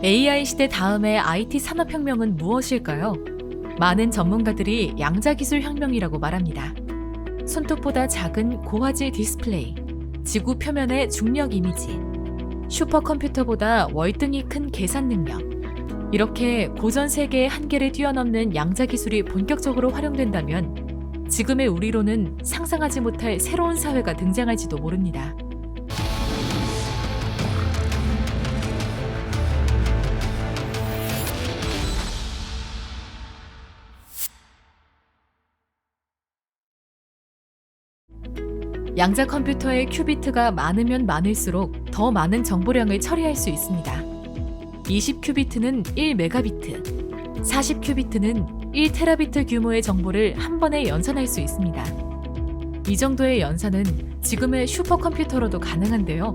AI 시대 다음의 IT 산업혁명은 무엇일까요? 많은 전문가들이 양자기술 혁명이라고 말합니다. 손톱보다 작은 고화질 디스플레이, 지구 표면의 중력 이미지, 슈퍼컴퓨터보다 월등히 큰 계산 능력. 이렇게 고전 세계의 한계를 뛰어넘는 양자기술이 본격적으로 활용된다면 지금의 우리로는 상상하지 못할 새로운 사회가 등장할지도 모릅니다. 양자 컴퓨터의 큐비트가 많으면 많을수록 더 많은 정보량을 처리할 수 있습니다. 20큐비트는 1메가비트, 40큐비트는 1테라비트 규모의 정보를 한 번에 연산할 수 있습니다. 이 정도의 연산은 지금의 슈퍼컴퓨터로도 가능한데요.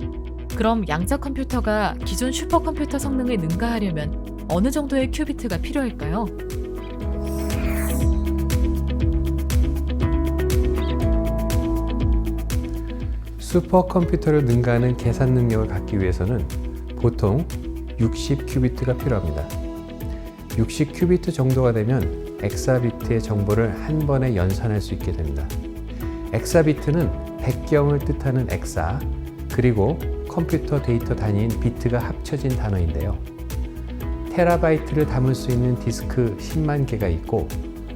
그럼 양자 컴퓨터가 기존 슈퍼컴퓨터 성능을 능가하려면 어느 정도의 큐비트가 필요할까요? 슈퍼컴퓨터를 능가하는 계산 능력을 갖기 위해서는 보통 60큐비트가 필요합니다. 60큐비트 정도가 되면 엑사비트의 정보를 한 번에 연산할 수 있게 됩니다. 엑사비트는 백경을 뜻하는 엑사, 그리고 컴퓨터 데이터 단위인 비트가 합쳐진 단어인데요. 테라바이트를 담을 수 있는 디스크 10만 개가 있고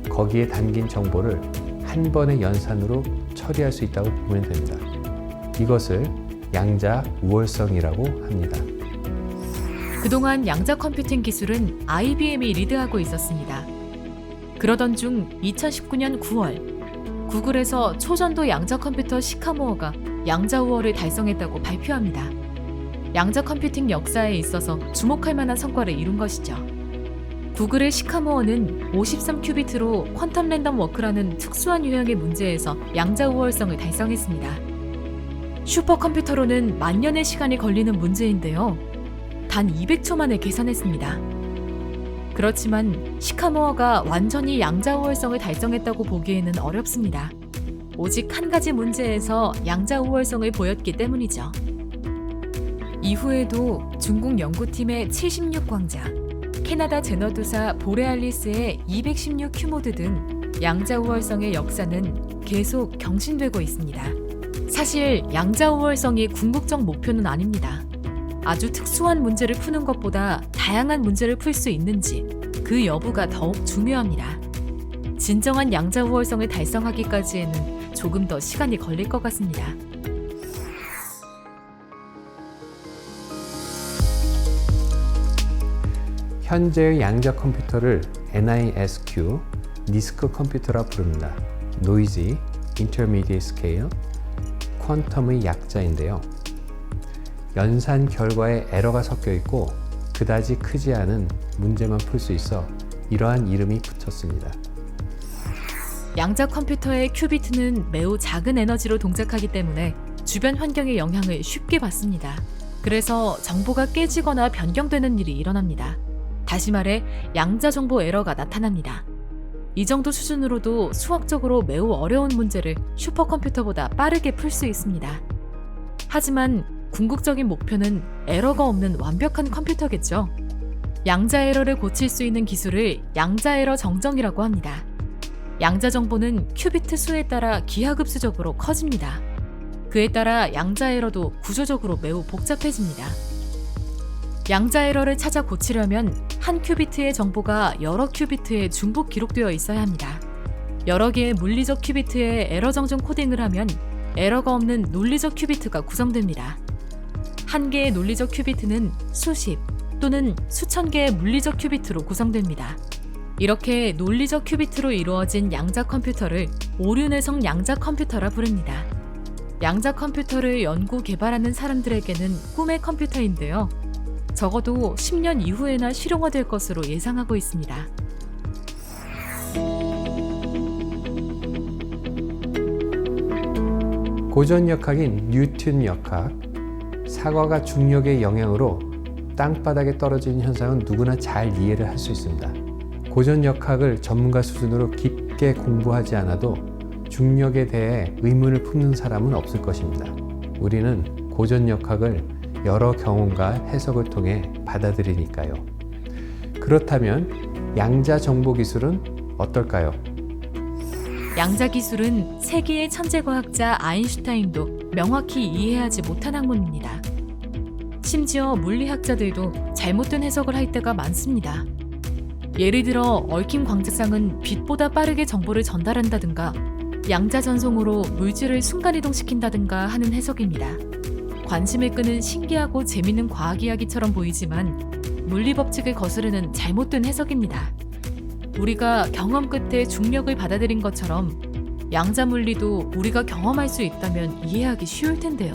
거기에 담긴 정보를 한 번의 연산으로 처리할 수 있다고 보면 됩니다. 이것을 양자 우월성이라고 합니다. 그동안 양자 컴퓨팅 기술은 IBM이 리드하고 있었습니다. 그러던 중 2019년 9월, 구글에서 초전도 양자 컴퓨터 시카모어가 양자 우월을 달성했다고 발표합니다. 양자 컴퓨팅 역사에 있어서 주목할 만한 성과를 이룬 것이죠. 구글의 시카모어는 53큐비트로 퀀텀 랜덤 워크라는 특수한 유형의 문제에서 양자 우월성을 달성했습니다. 슈퍼컴퓨터로는 만년의 시간이 걸리는 문제인데요. 단 200초 만에 계산했습니다. 그렇지만 시카모어가 완전히 양자 우월성을 달성했다고 보기에는 어렵습니다. 오직 한 가지 문제에서 양자 우월성을 보였기 때문이죠. 이후에도 중국 연구팀의 76광자, 캐나다 제너두사 보레알리스의 216큐모드 등 양자 우월성의 역사는 계속 경신되고 있습니다. 사실 양자 우월성이 궁극적 목표는 아닙니다. 아주 특수한 문제를 푸는 것보다 다양한 문제를 풀 수 있는지 그 여부가 더욱 중요합니다. 진정한 양자 우월성을 달성하기까지에는 조금 더 시간이 걸릴 것 같습니다. 현재의 양자 컴퓨터를 NISQ, 니스크 컴퓨터라 부릅니다. Noisy Intermediate Scale, 퀀텀의 약자인데요. 연산 결과에 에러가 섞여 있고 그다지 크지 않은 문제만 풀 수 있어 이러한 이름이 붙었습니다. 양자 컴퓨터의 큐비트는 매우 작은 에너지로 동작하기 때문에 주변 환경의 영향을 쉽게 받습니다. 그래서 정보가 깨지거나 변경되는 일이 일어납니다. 다시 말해 양자 정보 에러가 나타납니다. 이 정도 수준으로도 수학적으로 매우 어려운 문제를 슈퍼컴퓨터보다 빠르게 풀 수 있습니다. 하지만 궁극적인 목표는 에러가 없는 완벽한 컴퓨터겠죠. 양자 에러를 고칠 수 있는 기술을 양자 에러 정정이라고 합니다. 양자 정보는 큐비트 수에 따라 기하급수적으로 커집니다. 그에 따라 양자 에러도 구조적으로 매우 복잡해집니다. 양자 에러를 찾아 고치려면 한 큐비트의 정보가 여러 큐비트에 중복 기록되어 있어야 합니다. 여러 개의 물리적 큐비트에 에러 정정 코딩을 하면 에러가 없는 논리적 큐비트가 구성됩니다. 한 개의 논리적 큐비트는 수십 또는 수천 개의 물리적 큐비트로 구성됩니다. 이렇게 논리적 큐비트로 이루어진 양자 컴퓨터를 오륜내성 양자 컴퓨터라 부릅니다. 양자 컴퓨터를 연구 개발하는 사람들에게는 꿈의 컴퓨터인데요. 적어도 10년 이후에나 실용화될 것으로 예상하고 있습니다. 고전 역학인 뉴턴 역학, 사과가 중력의 영향으로 땅바닥에 떨어지는 현상은 누구나 잘 이해를 할 수 있습니다. 고전 역학을 전문가 수준으로 깊게 공부하지 않아도 중력에 대해 의문을 품는 사람은 없을 것입니다. 우리는 고전 역학을 여러 경험과 해석을 통해 받아들이니까요. 그렇다면 양자 정보 기술은 어떨까요? 양자 기술은 세계의 천재 과학자 아인슈타인도 명확히 이해하지 못한 학문입니다. 심지어 물리학자들도 잘못된 해석을 할 때가 많습니다. 예를 들어 얽힌 광자상은 빛보다 빠르게 정보를 전달한다든가 양자 전송으로 물질을 순간이동시킨다든가 하는 해석입니다. 관심을 끄는 신기하고 재밌는 과학 이야기처럼 보이지만 물리 법칙을 거스르는 잘못된 해석입니다. 우리가 경험 끝에 중력을 받아들인 것처럼 양자 물리도 우리가 경험할 수 있다면 이해하기 쉬울 텐데요.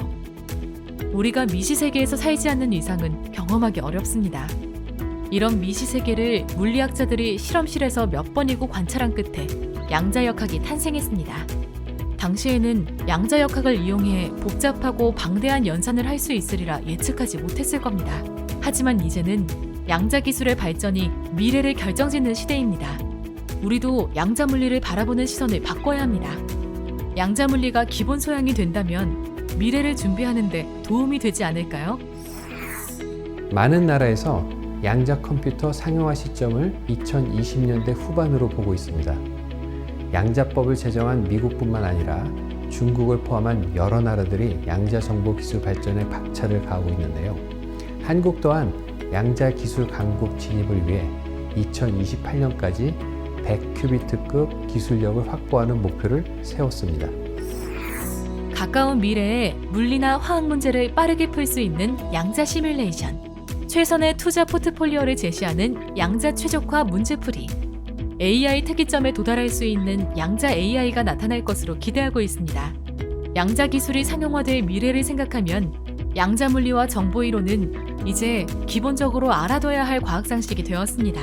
우리가 미시세계에서 살지 않는 이상은 경험하기 어렵습니다. 이런 미시세계를 물리학자들이 실험실에서 몇 번이고 관찰한 끝에 양자역학이 탄생했습니다. 당시에는 양자역학을 이용해 복잡하고 방대한 연산을 할 수 있으리라 예측하지 못했을 겁니다. 하지만 이제는 양자 기술의 발전이 미래를 결정짓는 시대입니다. 우리도 양자 물리를 바라보는 시선을 바꿔야 합니다. 양자 물리가 기본 소양이 된다면 미래를 준비하는 데 도움이 되지 않을까요? 많은 나라에서 양자 컴퓨터 상용화 시점을 2020년대 후반으로 보고 있습니다. 양자법을 제정한 미국뿐만 아니라 중국을 포함한 여러 나라들이 양자 정보 기술 발전에 박차를 가하고 있는데요. 한국 또한 양자 기술 강국 진입을 위해 2028년까지 100큐비트급 기술력을 확보하는 목표를 세웠습니다. 가까운 미래에 물리나 화학 문제를 빠르게 풀 수 있는 양자 시뮬레이션, 최선의 투자 포트폴리오를 제시하는 양자 최적화 문제풀이, AI 특이점에 도달할 수 있는 양자 AI가 나타날 것으로 기대하고 있습니다. 양자 기술이 상용화될 미래를 생각하면 양자 물리와 정보 이론은 이제 기본적으로 알아둬야 할 과학 상식이 되었습니다.